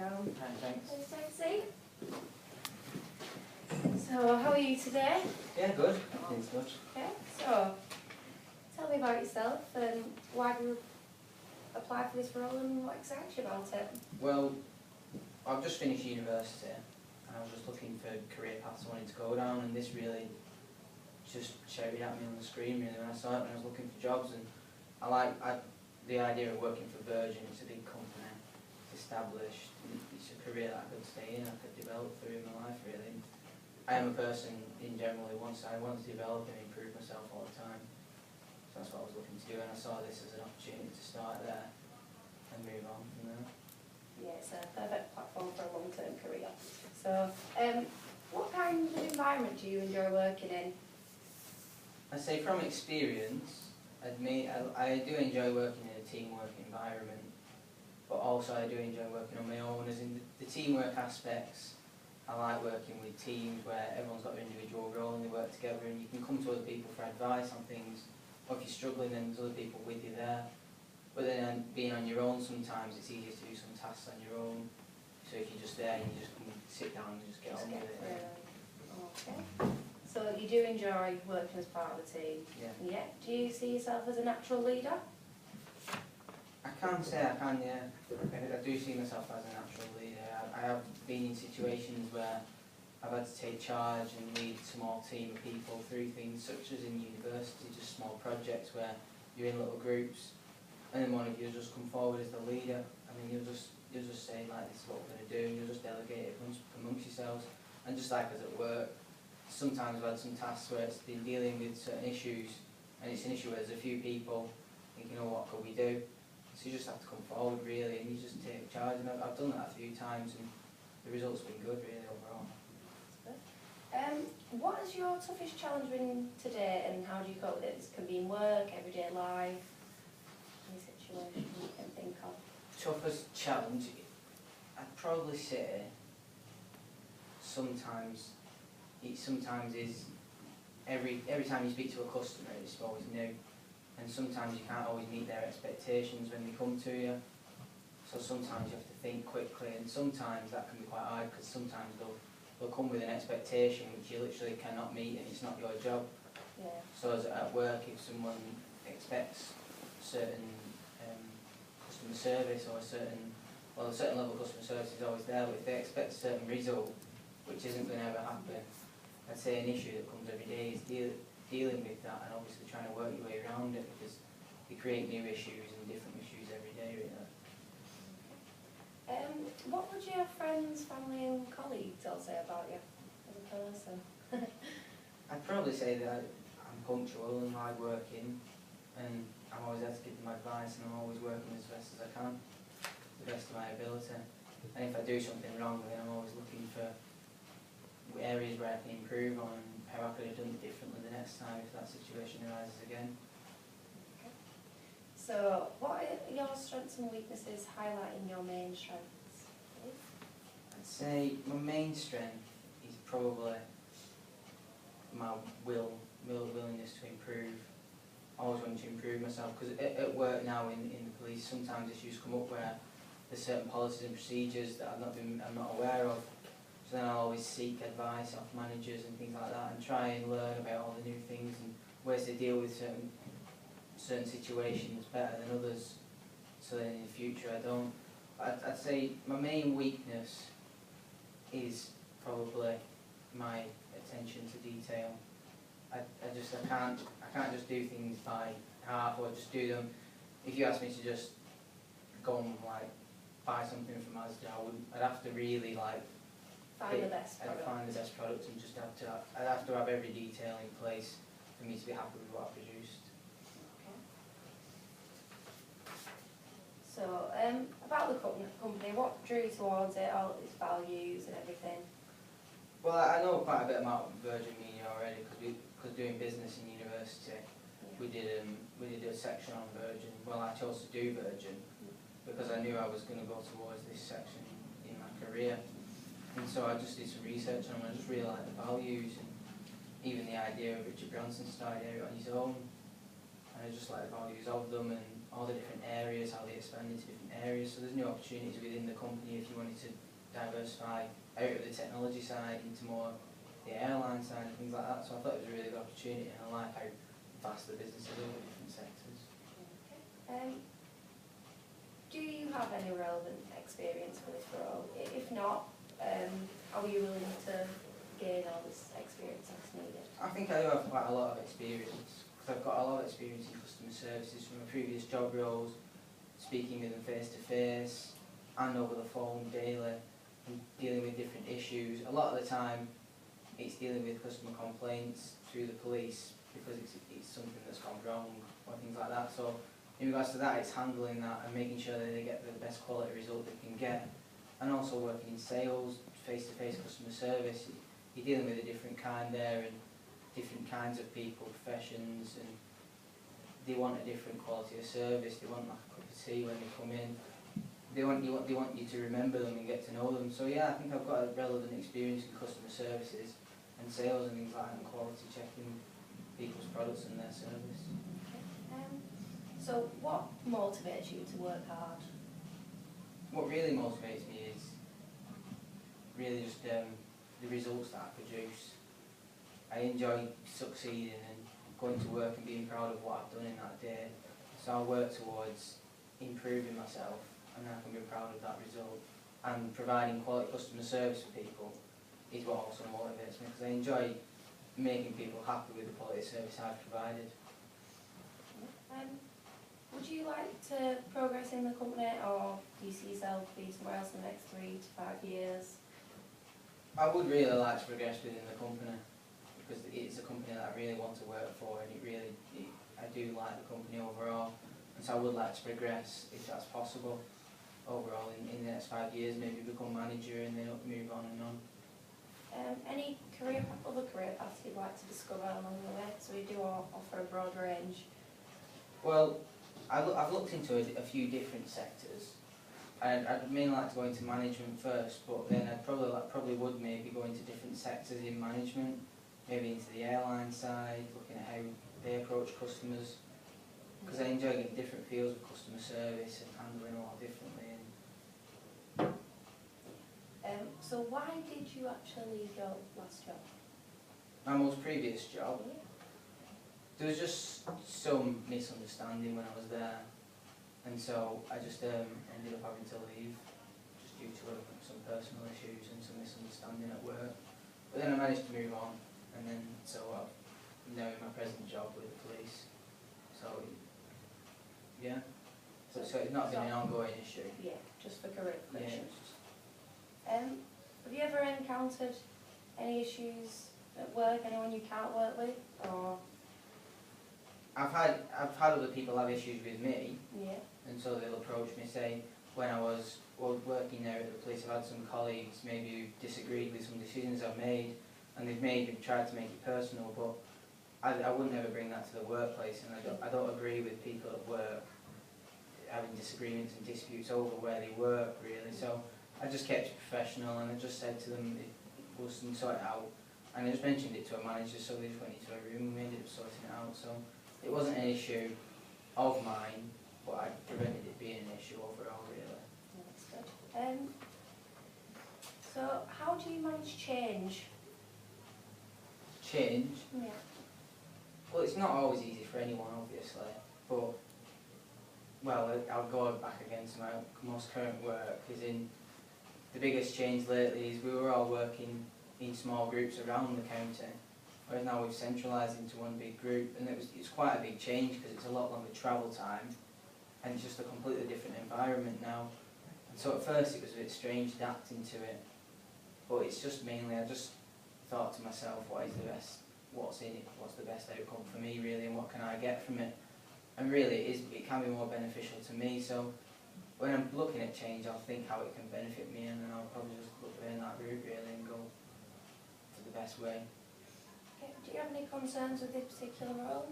around. Hi, thanks. Sexy. So, how are you today? Yeah, good. Thanks much. Okay, so tell me about yourself and why did you apply for this role and what excites you about it? Well, I've just finished university and I was just looking for career paths I wanted to go down, and this really just shouted at me on the screen really when I saw it when I was looking for jobs. And the idea of working for Virgin. It's a big company, it's established, it's a career that I could stay in, I could develop through in my life really. I am a person in general who want to develop and improve myself all the time. So that's what I was looking to do, and I saw this as an opportunity to start there and move on from there. Yeah, it's a perfect platform for a long-term career. So, what kind of environment do you enjoy working in? I'd say from experience, I do enjoy working in a teamwork environment, but also I do enjoy working on my own, as in the teamwork aspects. I like working with teams where everyone's got their individual role and they work together, and you can come to other people for advice on things, or if you're struggling then there's other people with you there. But then being on your own, sometimes it's easier to do some tasks on your own, so if you're just there and you just can sit down and just get on with it. Okay. So you do enjoy working as part of the team? Yeah. Yeah. Do you see yourself as a natural leader? I can say I can, yeah. I do see myself as a natural leader. I have been in situations where I've had to take charge and lead a small team of people through things such as in university, just small projects where you're in little groups and then one of you will just come forward as the leader. I mean, you'll just say like, this is what we're going to do, and you'll just delegate it amongst yourselves. And just like as at work, sometimes I've had some tasks where it's been dealing with certain issues, and it's an issue where there's a few people thinking, oh, what could we do? So you just have to come forward really, and you just take charge. And I've done that a few times, and the results have been good really overall. What is your toughest challenge been today, and how do you cope with it? This can be in work, everyday life, any situation you can think of. Toughest challenge, I'd probably say sometimes is every time you speak to a customer, it's always new, and sometimes you can't always meet their expectations when they come to you. So sometimes you have to think quickly, and sometimes that can be quite hard because sometimes they'll come with an expectation which you literally cannot meet, and it's not your job. Yeah. So as at work, if someone expects certain customer service or a certain level of customer service is always there, but if they expect a certain result which isn't going to ever happen, I'd say an issue that comes every day is dealing with that, and obviously trying to work your way around it, because you create new issues and different issues every day really. What would your friends, family and colleagues all say about you as a person? I'd probably say that I'm punctual and hard working, and I'm always there to give them advice, and I'm always working as best as I can, to the best of my ability. And if I do something wrong, then I'm always looking for areas where I can improve on, and how I could have done it differently the next time if that situation arises again. Okay. So, what are your strengths and weaknesses highlighting your main strengths? I'd say my main strength is probably my willingness to improve. I always want to improve myself, because at work now in the police, sometimes issues come up where there's certain policies and procedures that I'm not aware of. So then I'll always seek advice off managers and things like that, and try and learn about all the new things and ways to deal with certain situations better than others, so then in the future I don't. I'd say my main weakness is probably my attention to detail. I can't just do things by half, or just do them. If you ask me to just go and like buy something from Asda, I'd have to really like Find the best product. I'd find the best product, and I'd have to have every detail in place for me to be happy with what I produced. Okay. So, about the company, what drew you towards it, all its values and everything? Well, I know quite a bit about Virgin Media already, because doing business in university, we did a section on Virgin. Well, I chose to do Virgin because I knew I was going to go towards this section in my career. And so I just did some research on them, and I just really liked the values, and even the idea of Richard Branson started out on his own. And I just like the values of them and all the different areas, how they expand into different areas. So there's new opportunities within the company if you wanted to diversify out of the technology side into more the airline side and things like that. So I thought it was a really good opportunity, and I like how vast the business is over different sectors. Do you have any relevant experience for this role? If not, how are you willing to gain all this experience that's needed? I think I do have quite a lot of experience, because I've got a lot of experience in customer services from my previous job roles, speaking with them face to face and over the phone daily, and dealing with different issues. A lot of the time it's dealing with customer complaints through the police because it's something that's gone wrong or things like that. So in regards to that, it's handling that and making sure that they get the best quality result they can get. And also working in sales, face-to-face customer service, you're dealing with a different kind there and different kinds of people, professions, and they want a different quality of service. They want like a cup of tea when they come in. They want you to remember them and get to know them. So yeah, I think I've got a relevant experience in customer services and sales and things like that, and quality checking people's products and their service. So what motivates you to work hard? What really motivates me is really just the results that I produce. I enjoy succeeding and going to work and being proud of what I've done in that day. So I work towards improving myself, and I can be proud of that result. And providing quality customer service for people is what also motivates me, because I enjoy making people happy with the quality of service I've provided. Would you like to progress in the company, or do you see yourself being somewhere else in the next 3 to 5 years? I would really like to progress within the company, because it's a company that I really want to work for, and I do like the company overall, and so I would like to progress, if that's possible, overall in the next 5 years, maybe become manager and then move on and on. Any other career paths you'd like to discover along the way? So we do offer a broad range. Well, I've looked into a few different sectors. I'd mainly like to go into management first, but then I'd probably would maybe go into different sectors in management, maybe into the airline side, looking at how they approach customers, because I enjoy getting different fields of customer service and handling a lot differently. So why did you actually leave your last job? My most previous job, there was just some misunderstanding when I was there, and so I just ended up having to leave, just due to some personal issues and some misunderstanding at work. But then I managed to move on, and then so I'm now in my present job with the police. So yeah, so it's not been an ongoing issue. Yeah, just for career progression. Yeah, Have you ever encountered any issues at work, anyone you can't work with, or? I've had other people have issues with me, Yeah. and so they'll approach me, say, when I was working there at the police, I've had some colleagues maybe who disagreed with some decisions I've made, and they've tried to make it personal, but I wouldn't ever bring that to the workplace, and I don't agree with people at work having disagreements and disputes over where they work, really. So I just kept it professional, and I just said to them we'll sort it out, and I just mentioned it to a manager, so they just went into a room and we ended up sorting it out. So it wasn't an issue of mine, but I prevented it being an issue overall, really. That's good. So how do you manage change? Change? Yeah. Well, it's not always easy for anyone, obviously, but, well, I'll go back again to my most current work, is in the biggest change lately is we were all working in small groups around the county, whereas now we've centralised into one big group, and it's quite a big change because it's a lot longer travel time, and it's just a completely different environment now. And so at first it was a bit strange adapting to it, but it's just mainly I just thought to myself, what's in it, what's the best outcome for me really, and what can I get from it? And really it can be more beneficial to me, so when I'm looking at change I'll think how it can benefit me, and then I'll probably just look down that route really and go for the best way. Okay. Do you have any concerns with this particular role?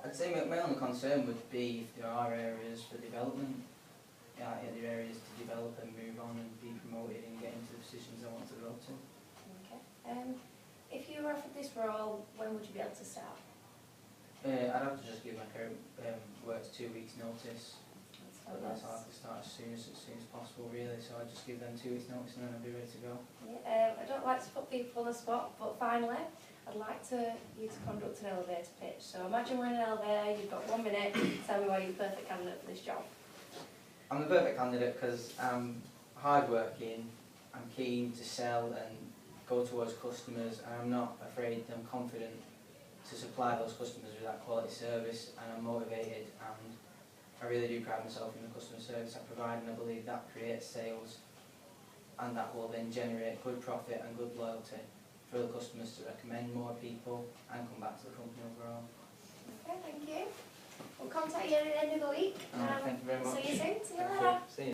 I'd say my only concern would be if there are areas for development, there are areas to develop and move on and be promoted and get into the positions I want to go to. Okay. If you were offered this role, when would you be able to start? I'd have to just give my current works 2 weeks notice. That's But that's how I can start as soon as possible really, so I just give them 2 weeks notice and then I'll be ready to go. Yeah, I don't like to put people on the spot, but finally, I'd like you to conduct an elevator pitch. So imagine we're in an elevator, you've got 1 minute, tell me why you're the perfect candidate for this job. I'm the perfect candidate because I'm hardworking, I'm keen to sell and go towards customers, and I'm not afraid, I'm confident to supply those customers with that quality service, and I'm motivated, and I really do pride myself in the customer service I provide, and I believe that creates sales, and that will then generate good profit and good loyalty for the customers to recommend more people and come back to the company overall. Okay, thank you. We'll contact you at the end of the week. Thank you very much. See you soon. See you Thank later. See you.